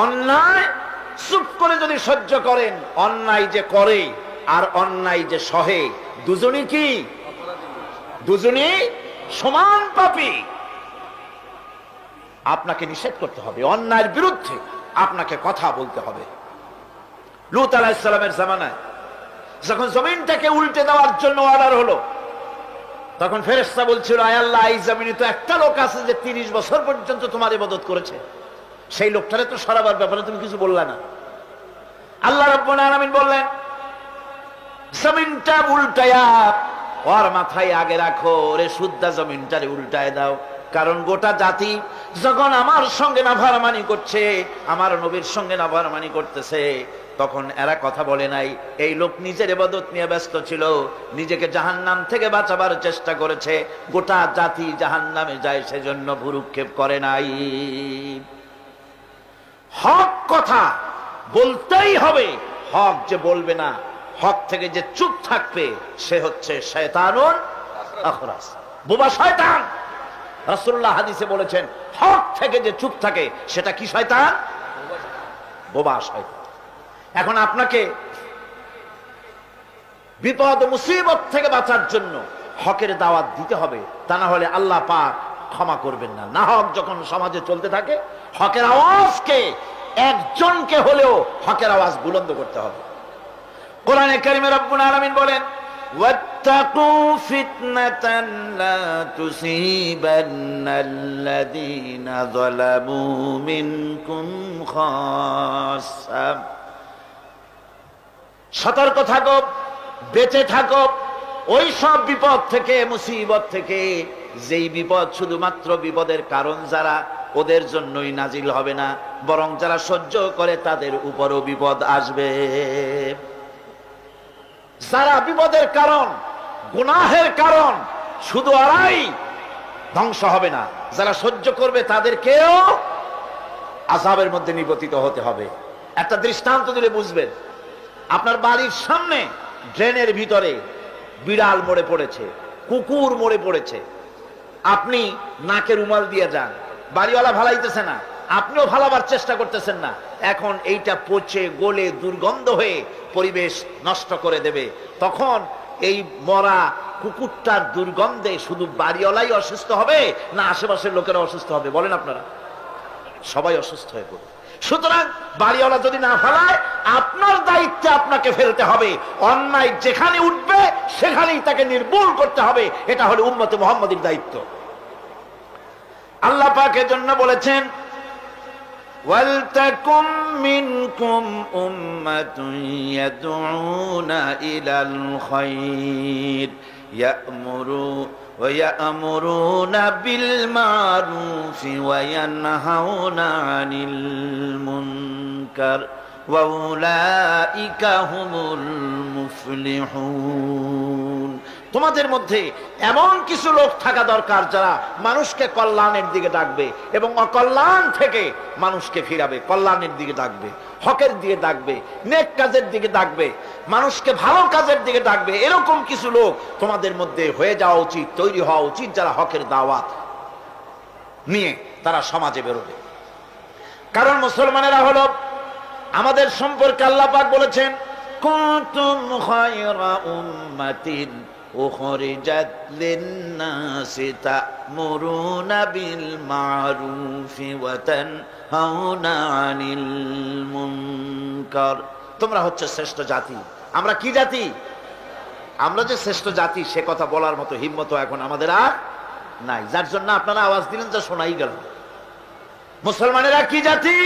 অন্যায় চুপ করে যদি সহ্য করেন, অন্যায় যে করে আর অন্যায় যে সহে, দুজনই কি? দুজনই সমান পাপী। আপনাকে নিষেধ করতে হবে, অন্যায়ের বিরুদ্ধে আপনাকে কথা বলতে হবে। লূত আলাইহিস সালামের জামানায় যখন জমিনটাকে উল্টে দেওয়ার জন্য অর্ডার হলো, তখন ফেরেশতা বলছিল, আয় আল্লাহ, এই জমিনে তো একটা লোক আছে যে 30 বছর পর্যন্ত তোমার ইবাদত করেছে, সেই লোকটারে তো সরাবার ব্যাপারে তুমি কিছু বললা না। আল্লাহ রাব্বুল আলামিন বললেন, জমিনটা উল্টায়া ওর মাথায় আগে রাখো, রে শুদ্ধা জমিনটারে উল্টায় দাও। কারণ গোটা জাতি যখন আমার সঙ্গে নাফরমানি করছে, আমার নবীর সঙ্গে নাফরমানি করতেছে, তখন এরা কথা বলে নাই। এই লোক নিজের ইবাদত নিয়ে ব্যস্ত ছিল, নিজেকে জাহান্নাম থেকে বাঁচাবার চেষ্টা করেছে। গোটা জাতি জাহান্নামে যায়, সেজন্য ভুরুক্ষেপ করে নাই। হক কথা বলতেই হবে। হক যে বলবে না, হক থেকে যে চুপ থাকবে, সে হচ্ছে শয়তানুন আখরাস, বোবা শয়তান। রাসূলুল্লাহ হাদিসে বলেছেন, হক থেকে যে চুপ থাকে সেটা কি শয়তান? বোবা শয়তান। এখন আপনাকে বিপদ মুসিবত থেকে বাঁচার জন্য হকের দাওয়াত দিতে হবে, তা না হলে আল্লাহ পাক ক্ষমা করবেন না। না হক যখন সমাজে চলতে থাকে, হকের আওয়াজকে, একজনকে হলেও হকের আওয়াজ বুলন্দ করতে হবে। কোরআনে কারিমে রব্বুল আলামিন বলেন, ওয়াত্তাকু ফিতনাতান লা তুসিবান্নাল্লাযীনা যালামু মিনকুম খাসসা। সতর্ক থাকো, বেঁচে থাকো ওই সব বিপদ থেকে, মুসিবত থেকে, যেই বিপদ শুধুমাত্র বিপদের কারণ যারা, ওদের জন্যই নাজিল হবে না, বরং যারা সহ্য করে তাদের উপরও বিপদ আসবে। যারা বিপদের কারণ, গুনাহের কারণ, শুধু ওরাই ধ্বংস হবে না, যারা সহ্য করবে তাদেরকেও আযাবের মধ্যে নিপতিত হতে হবে। একটা দৃষ্টান্ত দিলে বুঝবেন। আপনার বাড়ির সামনে ড্রেনের ভিতরে বিড়াল মরে পড়েছে, কুকুর মরে পড়েছে, আপনি নাকে রুমাল দিয়ে যান, বাড়িওয়ালা ভালাইতেছে না, আপনিও ভালাবার চেষ্টা করতেছেন না। এখন এইটা পচে গলে দুর্গন্ধ হয়ে পরিবেশ নষ্ট করে দেবে। তখন এই মরা কুকুরটার দুর্গন্ধে শুধু বাড়িওয়ালাই অসুস্থ হবে না আশেপাশের লোকেরা অসুস্থ হবে? বলেন আপনারা, সবাই অসুস্থ হয়ে পড়বে। সুতরাং বাড়িওয়ালা যদি না ফেলায়, আপনার দায়িত্বে আপনাকে ফেলতে হবে। অন্যায় যেখানে উঠবে সেখানেই তাকে নির্মূল করতে হবে। এটা হলো উম্মতে মুহাম্মাদীর দায়িত্ব। আল্লাহ পাক এর জন্য বলেছেন, ওয়ালতাকুম মিনকুম উম্মাতুন ইয়াদউনা ইলাল খায়র ويأمرون بالمعروف وينهون عن المنكر وأولئك هم المفلحون। তোমাদের মধ্যে এমন কিছু লোক থাকা দরকার যারা মানুষকে কল্যাণের দিকে ডাকবে এবং অকল্যাণ থেকে মানুষকে ফিরাবে, কল্যাণের দিকে ডাকবে, হকের দিকে ডাকবে, নেক কাজের দিকে ডাকবে, মানুষকে ভালো কাজের দিকে ডাকবে। এরকম কিছু লোক তোমাদের মধ্যে হয়ে যাওয়া উচিত, তৈরি হওয়া উচিত, যারা হকের দাওয়াত নিয়ে তারা সমাজে বেরোবে। কারণ মুসলমানেরা হলো আমাদের সম্পর্কে আল্লাহ পাক বলেছেন, কুনতুম খায়রা উম্মাতিন উখরিজাত লিন-নাসি তা'মুরুনা বিল মা'রুফি ওয়া তানহাউনা আনিল মুনকার। তোমরা হচ্ছে শ্রেষ্ঠ জাতি। আমরা কি জাতি? আমরা যে শ্রেষ্ঠ জাতি সে কথা বলার মতো হিম্মত এখন আমাদের আর নাই, যার জন্য আপনারা আওয়াজ দিলেন যা শোনাই গেল। মুসলমানেরা কি জাতি?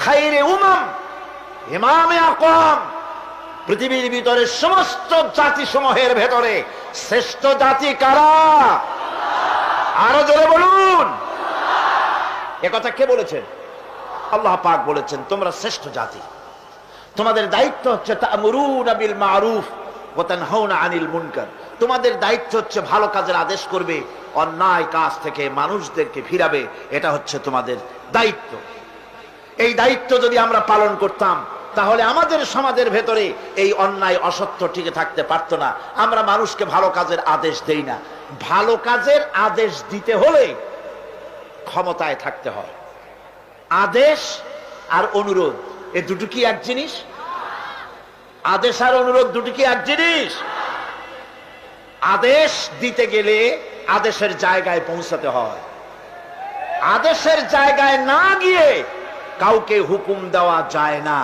খায়রে উমাম, ইমামে আকওয়াম। পৃথিবীর ভিতরে সমস্ত জাতি সমূহের ভেতরে শ্রেষ্ঠ জাতি কারা? আরো জোরে বলুন। এ কথা কে বলেছেন? আল্লাহ পাক বলেছেন, তোমরা শ্রেষ্ঠ জাতি। তোমাদের দায়িত্ব হচ্ছে তা'মুরুনা বিল মা'রুফ ওয়া তানহাউনা আনিল মুনকার। তোমাদের দায়িত্ব হচ্ছে ভালো কাজের আদেশ করবে, অন্যায় কাজ থেকে মানুষদেরকে ফিরাবে। এটা হচ্ছে তোমাদের দায়িত্ব। এই দায়িত্ব যদি আমরা পালন করতাম তাহলে আমাদের সমাজের ভেতরে এই অন্যায় অসত্য টিকে থাকতে পারতো না। আমরা মানুষকে ভালো কাজের আদেশ দেই না। ভালো কাজের আদেশ দিতে হলে ক্ষমতায় থাকতে হয়। আদেশ আর অনুরোধ, এ দুটো কি এক জিনিস? আদেশ আর অনুরোধ দুটো কি এক জিনিস? আদেশ দিতে গেলে আদেশের জায়গায় পৌঁছাতে হয়। আদেশের জায়গায় না গিয়ে কাউকে হুকুম দেওয়া যায় না,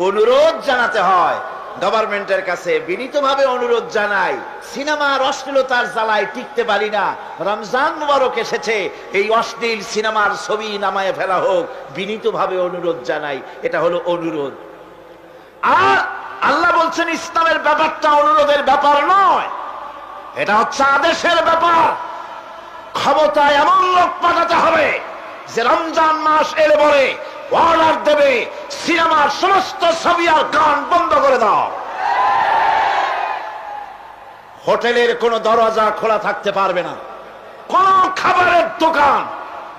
অনুরোধ জানাতে হয়। গভর্নমেন্টের কাছে বিনীতভাবে অনুরোধ জানাই, সিনেমার অশ্লীলতার জ্বালায় টিকতে পারি না, রমজান মুবারক এসেছে, এই অশ্লীল সিনেমার ছবি নামায় ফেলা হোক, বিনীতভাবে অনুরোধ জানাই। এটা হলো অনুরোধ। আর আল্লাহ বলছেন ইসলামের ব্যাপারটা অনুরোধের ব্যাপার নয়, এটা হচ্ছে আদেশের ব্যাপার। ক্ষমতায় এমন লোক পাঠাতে হবে যে রমজান মাস এলে পরে অর্ডার দেবে, সিনেমার সমস্ত ছবি আর গান বন্ধ করে দাও। হোটেলের কোন দরজা খোলা থাকতে পারবে না, কোন খাবারের দোকান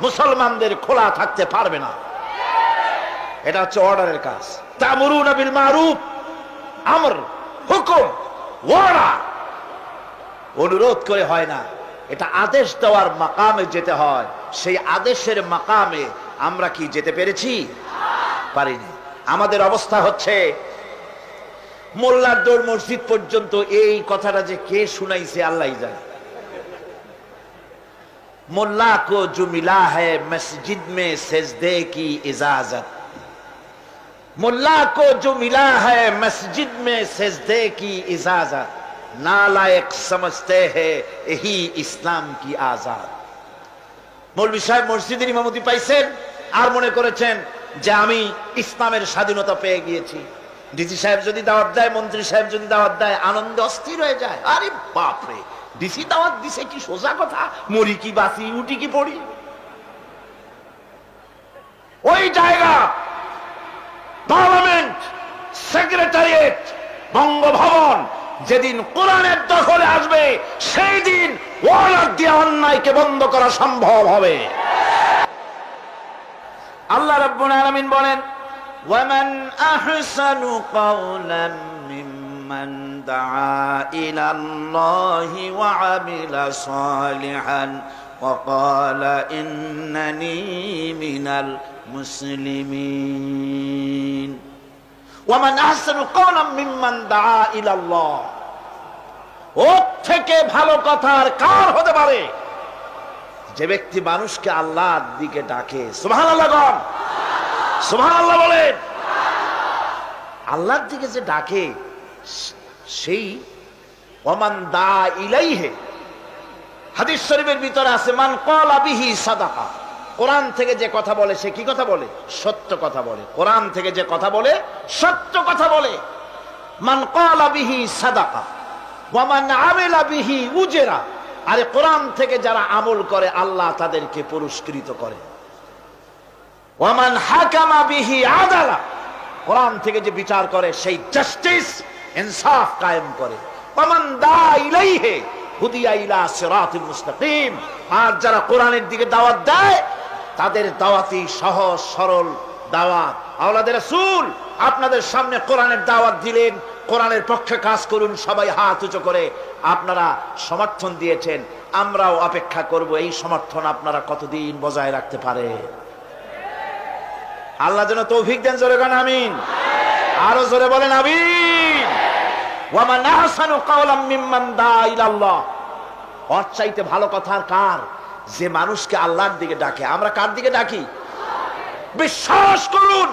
মুসলমানদের খোলা থাকতে পারবে না। এটা হচ্ছে অর্ডারের কাজ। তা'মুরুনা বিল মারুফ, আমর, হুকুম, অর্ডার। অনুরোধ করে হয় না, এটা আদেশ দেওয়ার মাকামে যেতে হয়। সেই আদেশের মাকামে আমরা কি যেতে পেরেছি? পারিনি। আমাদের অবস্থা হচ্ছে, মোল্লার দৌড় মসজিদ পর্যন্ত, এই কথাটা যে কে শুনাইছে আল্লাহই জানে। মোল্লা কো জো মিলা है मस्जिद में सजदे की इजाजत, मोल्ला को जो मिला है मस्जिद में सजदे की इजाजत, नालायक समझते हैं यही इस्लाम की आजाद। মৌলভী সাহেব মসজিদের ইমামতি পাইছেন আর মনে করেছেন যে আমি ইসলামের স্বাধীনতা পেয়ে গিয়েছি। ডিসি সাহেব যদি দাওয়াত দেয়, মন্ত্রী সাহেব যদি দাওয়াত দেয়, আনন্দে অস্থির হয়ে যায়। আরে বাপরে, ডিসি দাওয়াত দিছে, কি সোজা কথা, মরি কি বাঁচি, উঠি কি পড়ি। ওই জায়গা পার্লামেন্ট, সেক্রেটারিয়েট, বঙ্গভবন যেদিন কোরআনের দখলে আসবে, সেই দিন অর্ডার দিয়ে অন্যায়কে বন্ধ করা সম্ভব হবে। আল্লাহ রাব্বুল আলামিন বলেন, ওয়ামান আহসানু কাওলাম মিম্মান দাআ ইলাল্লাহি ওয়া আমিলা সালিহান ওয়া ক্বালা ইন্নানী মিনাল মুসলিমিন। ওয়ামান আহসানু কাওলাম মিম্মান দাআ ইলাল্লাহ, ওর থেকে ভালো কথা আর কার হতে পারে? যে ব্যক্তি মানুষকে আল্লাহর দিকে ডাকে। সুবহানাল্লাহ বলেন, সুবহানাল্লাহ বলেন। আল্লাহর দিকে যে ডাকে, সেই ওয়ামান দা ইলাইহি, হাদিস শরীফের ভিতরে আছে, মান ক্বালা বিহি সাদাকা। কোরআন থেকে যে কথা বলে সে কি কথা বলে? সত্য কথা বলে। কোরআন থেকে যে কথা বলে সত্য কথা বলে। মান ক্বালা বিহি সাদাকা ওয়া মান আমিলা বিহি উজরা। আরে কোরআন থেকে যারা আমল করে আল্লাহ তাদেরকে পুরস্কৃত করে। ওয়া মান হাকামা বিহি আদালা, কোরআন থেকে যে বিচার করে সেই জাস্টিস, ইনসাফ কায়েম করে। ওয়া মান দা ইলাইহি হুদিয়া ইলা সিরাতিল মুস্তাকিম। আর যারা কোরআনের দিকে দাওয়াত দেয়, তাদের দাওয়াতই সহজ সরল দাওয়াত। আওলাদের রাসূল আপনাদের সামনে কোরআনের দাওয়াত দিলেন, কোরআনের পক্ষে কাজ করুন, সবাই হাত উঁচু করে আপনারা সমর্থন দিয়েছেন। আমরাও অপেক্ষা করব এই সমর্থন আপনারা কতদিন বজায় রাখতে পারে। আল্লাহ যেন তৌফিক দেন। জোরে গান আমিন, আরো জোরে বলেন আমিন। ওয়া মান আহসানু কাওলাম মিম্মান দা ইলাল্লাহ, ওর চাইতে ভালো কথা আর কার? যে মানুষকে আল্লাহর দিকে ডাকে। আমরা কার দিকে ডাকি? বিশ্বাস করুন,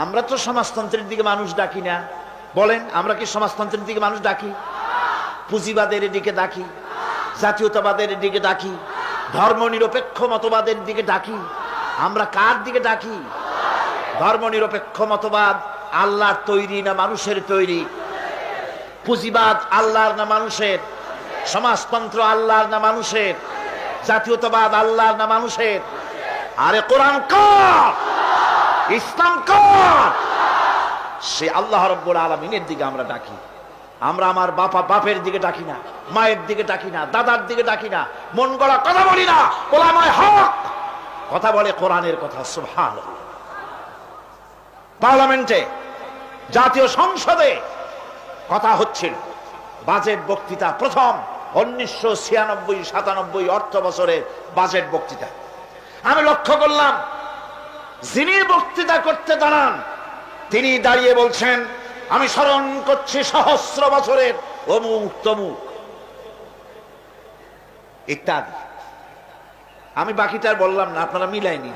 আমরা তো সমাজতন্ত্রের দিকে মানুষ ডাকি না। বলেন, আমরা কি সমাজতন্ত্রের দিকে মানুষ ডাকি? পুঁজিবাদের দিকে ডাকি, জাতীয়তাবাদের দিকে ডাকি, ধর্মনিরপেক্ষ মতবাদের দিকে ডাকি। আমরা কার দিকে ডাকি? ধর্মনিরপেক্ষ মতবাদ আল্লাহর তৈরি না মানুষের তৈরি? পুঁজিবাদ আল্লাহর না মানুষের? সমাজতন্ত্র আল্লাহর না মানুষের? জাতীয়তাবাদ আল্লাহর না মানুষের? আরে কোরআন কার? ইসলাম কার? সে আল্লাহ রাব্বুল আলামিনের দিকে আমরা ডাকি। আমরা আমার বাপের দিকে ডাকি না, মায়ের দিকে ডাকি না, দাদার দিকে ডাকি না, মন গড়া কথা বলি না। ওলামায়ে হক কথা বলে কোরআনের কথা। সুবহানাল্লাহ। পার্লামেন্টে, জাতীয় সংসদে কথা হচ্ছিল, বাজেট বক্তৃতা, প্রথম 1996-97 অর্থ বছরের বাজেট বক্তৃতা। আমি লক্ষ্য করলাম যিনি বক্তৃতা করতে দাঁড়ান তিনি দাঁড়িয়ে বলছেন, আমি স্মরণ করছি সহস্র বছরের অমুক তমুক ইত্যাদি। আমি বাকিটার বললাম না, আপনারা মিলাইনি,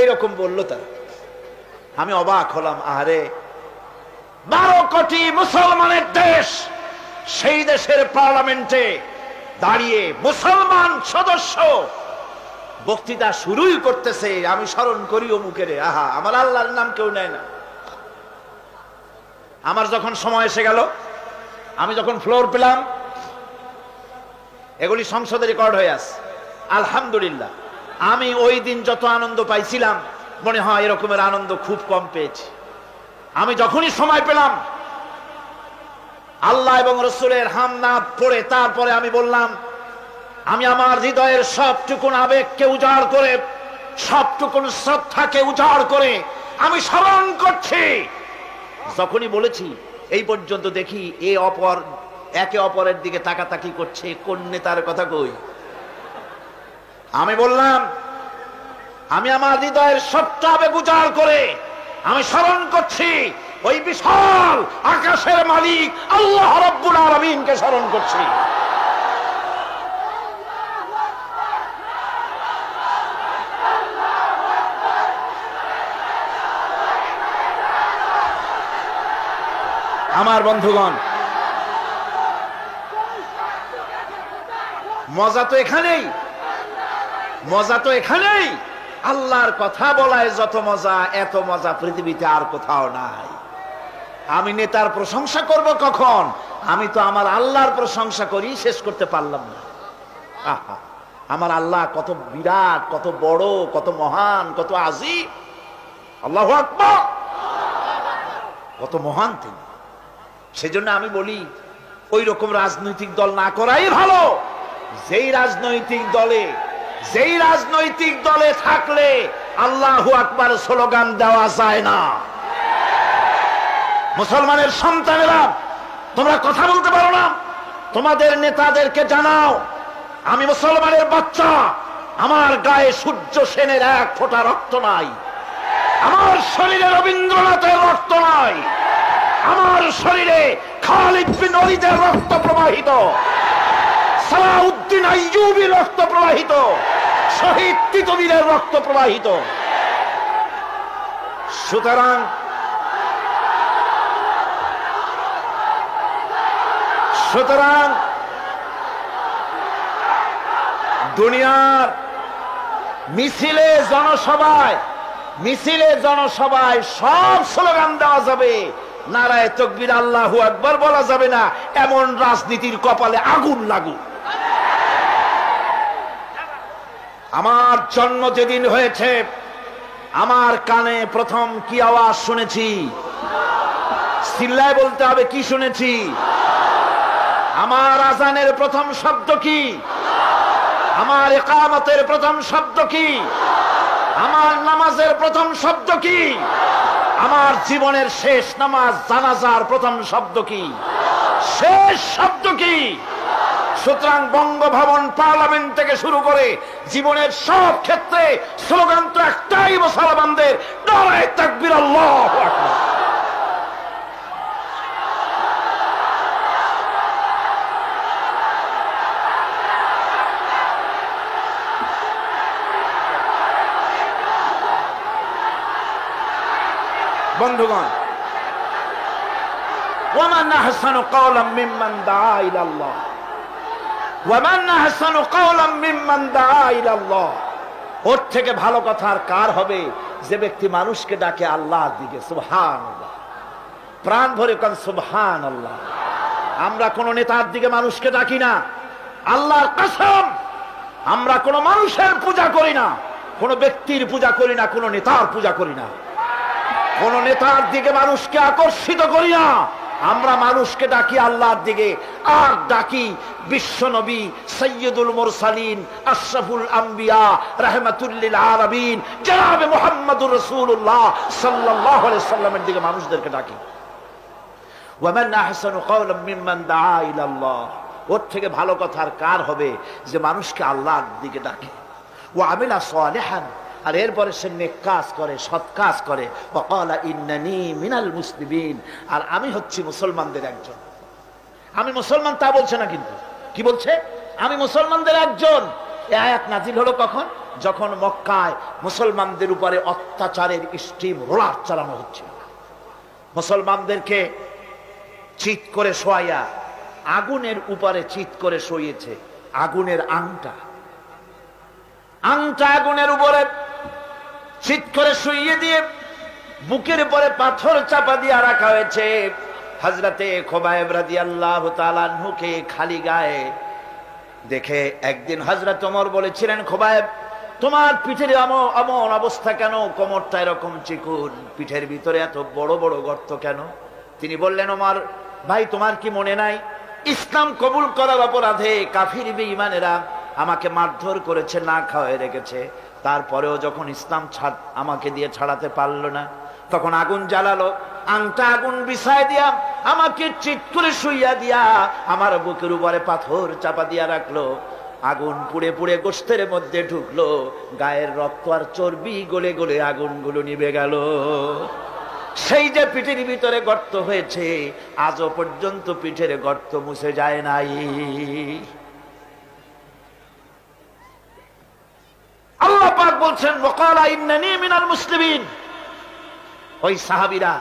এইরকম বললো তারা। আমি অবাক হলাম, আরে 12 কোটি মুসলমানের দেশ, সেই দেশের পার্লামেন্টে দাঁড়িয়ে মুসলমান সদস্য বক্তৃতা শুরুই করতেছে, আমি স্মরণ করি অমুকের। আহা, আমার আল্লাহর নাম কেউ নেয় না। আমার যখন সময় এসে গেল, আমি যখন ফ্লোর পেলাম, এগুলি সংসদে রেকর্ড হয়ে আছে, আলহামদুলিল্লাহ। আমি ওই দিন যত আনন্দ পাইছিলাম, মনে হয় এরকমের আনন্দ খুব কম পেয়েছি। আমি যখনই সময় পেলাম, আল্লাহ এবং রসুলের হামনাদ পড়ে তারপরে আমি বললাম, আমি আমার হৃদয়ের সবটুকুন আবেগকে উজাড় করে, সবটুকুন শ্রদ্ধাকে উজাড় করে আমি স্মরণ করছি। যখনই বলেছি এই পর্যন্ত দেখি একে অপরের দিকে তাকাতাকি করছে, কোন নেতার কথা কই। আমি বললাম, আমি আমার হৃদয়ের সবটা আবেগ উজাড় করে আমি স্মরণ করছি ওই বিশাল আকাশের মালিক আল্লাহ রাব্বুল আলামিনকে স্মরণ করছি। আমার বন্ধুগণ, মজা তো এখানেই, মজা তো এখানেই। আল্লাহর কথা বলায় যত মজা, এত মজা পৃথিবীতে আর কোথাও নাই। আমি নেতার প্রশংসা করব কখন? আমি তো আমার আল্লাহর প্রশংসা করি, শেষ করতে পারলাম না। আহা, আমার আল্লাহ কত বিরাট, কত বড়, কত মহান, কত আজিম। আল্লাহু আকবার, কত মহান তিনি। সেজন্য আমি বলি, ওই রকম রাজনৈতিক দল না করাই ভালো। যেই রাজনৈতিক দলে থাকলে আল্লাহু আকবার স্লোগান দেওয়া যায় না। মুসলমানের সন্তানেরা, তোমরা কথা বলতে পারো না, তোমাদের নেতাদেরকে জানাও, আমি মুসলমানের বাচ্চা, আমার গায়ে সূর্য সেনের এক ফোঁটা রক্ত নাই, আমার শরীরে রবীন্দ্রনাথের রক্ত নাই, আমার শরীরে খালিদ বিন ওয়ালিদের রক্ত প্রবাহিত, সালাউদ্দিন আইয়ুবীর রক্ত প্রবাহিত, শহীদ তিতুমীরের রক্ত প্রবাহিত। সুতরাং দুনিয়ার মিছিলে জনসভায় সব স্লোগান দেওয়া যাবে, নারায়ে তাকবীর আল্লাহু আকবার বলা যাবে না। এমন রাজনীতির কপালে আগুন লাগুক। আমার জন্ম যেদিন হয়েছে, আমার কানে প্রথম কি আওয়াজ শুনেছি? চিল্লায় বলতে হবে, কি শুনেছি? আমার আজানের প্রথম শব্দ কি? আমার ইকামতের প্রথম শব্দ কি? আমার নামাজের প্রথম শব্দ কি? আমার জীবনের শেষ নামাজ জানাজার প্রথম শব্দ কি? শেষ শব্দ কি? সুতরাং বঙ্গভবন, পার্লামেন্ট থেকে শুরু করে জীবনের সব ক্ষেত্রে স্লোগান তো একটাই মুসলমানদের, নারায়ে তাকবীর আল্লাহু আকবার। বন্ধুগণ, ওয়ামান আহসানু কাওলাম মিম্মান দাআ ইলাল্লাহ, ওয়ামান আহসানু কাওলাম মিম্মান দাআ ইলাল্লাহ। ওর থেকে ভালো কথা আর কার হবে যে ব্যক্তি মানুষকে ডাকে আল্লাহর দিকে। সুবহানাল্লাহ, প্রাণ ভরে কোন সুবহানাল্লাহ। আমরা কোন নেতার দিকে মানুষকে ডাকি না, আল্লাহর কসম। আমরা কোন মানুষের পূজা করি না, কোন ব্যক্তির পূজা করি না, কোন নেতার পূজা করি না, কোন নেতার দিকে মানুষকে আকর্ষিত করি না। আমরা মানুষকে ডাকি আল্লাহর দিকে, আর ডাকি বিশ্ব নবী সৈয়দুল মুরসালিন আশরাফুল আম্বিয়া রাহমাতুল লিল আলামিন জনাবে মুহাম্মদুর রাসূলুল্লাহ সাল্লাল্লাহু আলাইহি সাল্লামের দিকে মানুষদেরকে ডাকি। ওয়ামান আহসানু কাওলাম মিম্মান দাআ ইলাল্লাহ। ওর থেকে ভালো কথা আর কার হবে যে মানুষকে আল্লাহর দিকে ডাকে। ওয়া আমিলা সালিহান, আর এরপরে সে নেক কাজ করে, সৎ কাজ করে। ওয়াকালা ইন্নানি মিনাল মুসলিমিন, আর আমি হচ্ছি মুসলমানদের একজন। আমি মুসলমান তা বলছে না, কিন্তু কি বলছে? আমি মুসলমানদের একজন। এই আয়াত নাজিল হলো কখন? যখন মক্কায় মুসলমানদের উপরে অত্যাচারের স্টিম রোলার চালানো হচ্ছে। মুসলমানদেরকে চিৎ করে শোয়াইয়া আগুনের উপরে চিৎ করে শোইয়েছে। আগুনের আংটা আগুনের উপরে চিৎ করে শুইয়ে দিয়ে বুকের উপরে পাথর চাপা দিয়ে রাখা হয়েছে। হযরতে খুবাইব রাদিয়াল্লাহু তাআলা আনহুকে খালি গায়ে দেখে একদিন হযরত ওমর বলেছিলেন, খুবাইব, তোমার পিঠের এমন অবস্থা কেন? কোমরটা এরকম চিকুন, পিঠের ভিতরে এত বড় বড় গর্ত কেন? তিনি বললেন, ওমর ভাই, তোমার কি মনে নাই ইসলাম কবুল করার অপরাধে কাফির বেঈমানেরা আমাকে মারধর করেছে, না খাওয়ায় রেখেছে। তারপরেও যখন ইসলাম আমাকে দিয়ে ছাড়াতে পারলো না, তখন আগুন জ্বালালো, আংটা আগুন বিছায় দিয়া আমাকে চিৎ করে শুইয়া দিয়া আমার বুকের উপরে পাথর চাপা দিয়া রাখলো। আগুন পুড়ে পুড়ে গোশতের মধ্যে ঢুকলো, গায়ের রক্ত আর চর্বি গলে গলে আগুনগুলো নিভে গেল। সেই যে পিঠের ভিতরে গর্ত হয়েছে, আজও পর্যন্ত পিঠের গর্ত মুছে যায় নাই। আল্লাহ পাক বলছেন, ওয়াকালা ইন্নানি মিনাল মুসলিমিন। ওই সাহাবীরা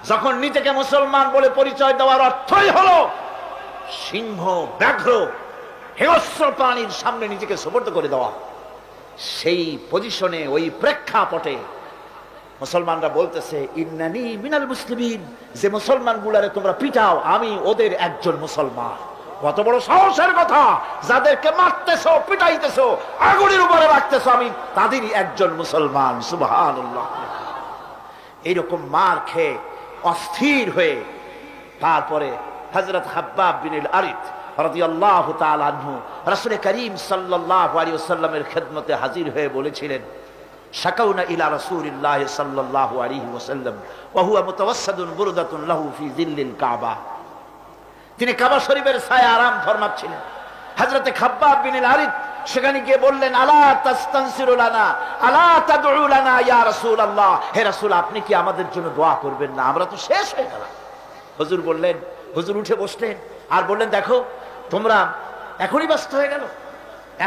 যখন নিজেকে মুসলমান বলে পরিচয় দেওয়ার অর্থই হলো সিংহ, ব্যাঘ্র, হিংস্র প্রাণীর সামনে নিজেকে সুপর্দ করে দেওয়া, সেই পজিশনে, ওই প্রেক্ষাপটে মুসলমানরা বলতেছে, ইন্নানি মিনাল মুসলিমিন, যে মুসলমান গুলারে তোমরা পিটাও, আমি ওদের একজন মুসলমান। কত বড় সাহসের কথা! যাদেরকে মারতেছো, পিটাইতেছো, আগুনের উপরে রাখতেছো, আমি তাদেরই একজন মুসলমান। সুবহানাল্লাহ। এইরকম মার খেয়ে অস্থির হয়ে তারপরে হযরত খাব্বাব বিন আল-আরিত রাদিয়াল্লাহু তাআলা আনহু রাসূল করিম সাল্লাল্লাহু আলাইহি ওয়াসাল্লামের খেদমতে হাজির হয়ে বলেছিলেন, শাকাউনা ইলা রাসূলিল্লাহ সাল্লাল্লাহু আলাইহি ওয়াসাল্লাম ওয়া হুয়া মুতাওয়াসসাদুন বুরদাতুন লাহু ফি যিল্লিল কাবা। তিনি কাবা শরীফের ছায়ায় আরাম ফরমাচ্ছিলেন। হযরত খাব্বাব বিন আল-আরিত সেখানে গিয়ে বললেন, আলা তাস্তানসিরু লানা, আলা তাদউ লানা ইয়া রাসূলুল্লাহ, হে রাসূল, আপনি কি আমাদের জন্য দোয়া করবেন না? আমরা তো শেষ হয়ে গেলাম। হুজুর বললেন, হুজুর উঠে বসলেন আর বললেন, দেখো, তোমরা এখনই ব্যস্ত হয়ে গেল।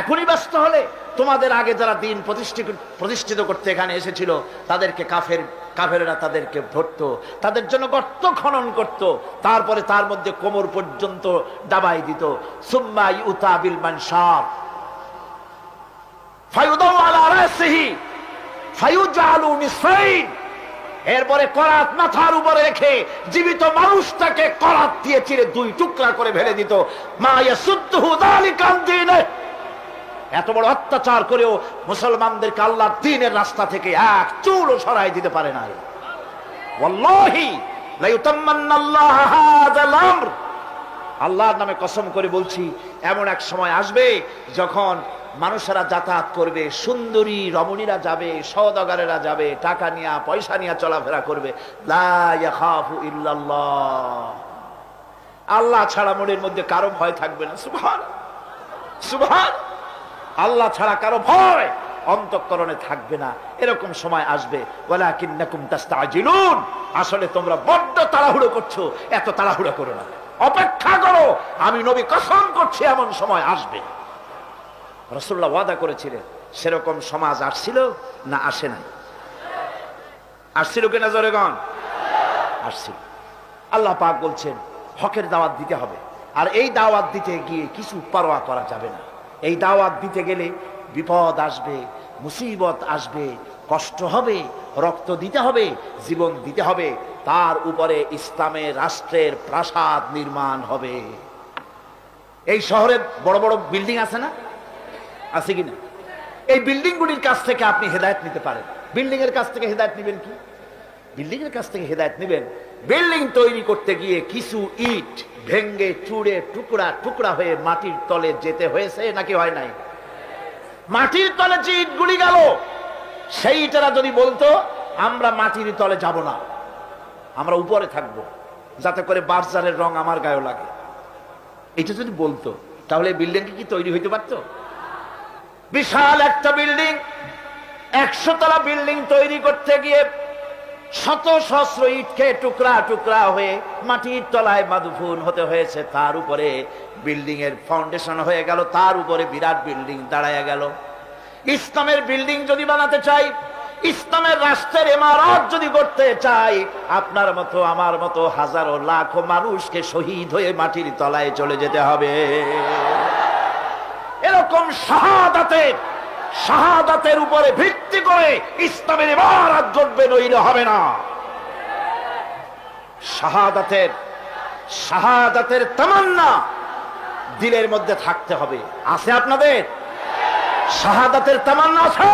এখনই ব্যস্ত হলে তোমাদের আগে যারা দিন প্রতিষ্ঠিত করতে এখানে এসেছিল, তাদেরকে কাফেরেরা তাদেরকে ধরতো, তাদের জন্য গর্ত খনন করত, তারপরে তার মধ্যে কোমর পর্যন্ত দাবাই দিত। সুম্মা ইউতা বিল মানশার ফায়ুদাউ আলা রাসিহি ফায়ুজালু নিসাইন, এরপরে করাত মাথার উপরে রেখে জীবিত মানুষটাকে করাত দিয়ে চিরে দুই টুকরা করে ফেলে দিত। মা ইয়াসুদ্দুহু যালিকা আন দীনিহি, এত বড় অত্যাচার করেও মুসলমানদেরকে আল্লাহর দ্বীনের রাস্তা থেকে এক চুলও সরাই দিতে পারে না। ওয়াল্লাহি লা ইউতাম্মান্নাল্লাহু হাযাল আমর, আল্লাহর নামে কসম করে বলছি, এমন এক সময় আসবে যখন মানুষেরা যাতায়াত করবে, সুন্দরী রমণীরা যাবে, সওদাগরেরা যাবে, টাকা নিয়ে পয়সা নিয়ে চলাফেরা করবে, লা ইয়াখাফু ইল্লাল্লাহ, আল্লাহ ছাড়া মনের মধ্যে কারো ভয় থাকবে না। সুবহান সুবহান, আল্লাহ ছাড়া কারো ভয় অন্তঃকরণে থাকবে না। এরকম সময় আসবে, ওয়ালাকিন্নাকুম তাস্তাজিলুন, আসলে তোমরা বড্ড তাড়াহুড়ো করছো, এত তাড়াহুড়ো করো না, অপেক্ষা করো, আমি নবী কসম করছি এমন সময় আসবে। রাসূলুল্লাহ ওয়াদা করেছিলেন। সেরকম সমাজ আসছিল না আসে নাই? আসছিল কিনা জোরে গণ? আসছিল। আল্লাহ পাক বলছেন, হকের দাওয়াত দিতে হবে, আর এই দাওয়াত দিতে গিয়ে কিছু পরোয়া করা যাবে না। এই দাওয়াত দিতে গেলে বিপদ আসবে, মুসিবত আসবে, কষ্ট হবে, রক্ত দিতে হবে, জীবন দিতে হবে, তার উপরে ইসলামের রাষ্ট্রের প্রাসাদ নির্মাণ হবে। এই শহরে বড় বড় বিল্ডিং আছে না? আছে কিনা? এই বিল্ডিং গুলির কাছ থেকে আপনি হেদায়েত নিতে পারেন। বিল্ডিং এর কাছ থেকে হেদায়েত নেবেন কি? বিল্ডিং এর কাছ থেকে হেদায়েত নেবেন, বিল্ডিং তৈরি করতে গিয়ে কিছু ইট ভেঙ্গে চুড়ে টুকরা টুকরা হয়ে মাটির তলে যেতে হয়েছে নাকি হয় নাই? মাটির তলে যে ইটগুলি গেল, সেই ইটেরা যদি বলতো আমরা মাটির তলে যাব না, আমরা উপরে থাকবো, যাতে করে বার্জারের রং আমার গায়ে লাগে, এটা যদি বলতো, তাহলে বিল্ডিং কি তৈরি হইতে পারতো? বিশাল একটা বিল্ডিং 100 তলা বিল্ডিং তৈরি করতে গিয়ে শত সহস্র ইটকে টুকরা টুকরা হয়ে মাটির তলায় মাদফুন হতে হয়েছে। তার উপরে বিল্ডিং এর ফাউন্ডেশন হয়ে গেল, তার উপরে বিরাট বিল্ডিং দাঁড়ায় গেল। ইসলামের বিল্ডিং যদি বানাতে চাই, ইসলামের রাষ্ট্রের ইমারত যদি করতে চাই, আপনার মতো আমার মতো হাজারো লাখো মানুষকে শহীদ হয়ে মাটির তলায় চলে যেতে হবে। এরকম শাহাদাতের উপরে ভিত্তি করে ইসলামের ইমারত গড়বে, নইলে হবে না। শাহাদাতের তামান্না দিলের মধ্যে থাকতে হবে। আছে আপনাদের শাহাদাতের তামান্না? আছে।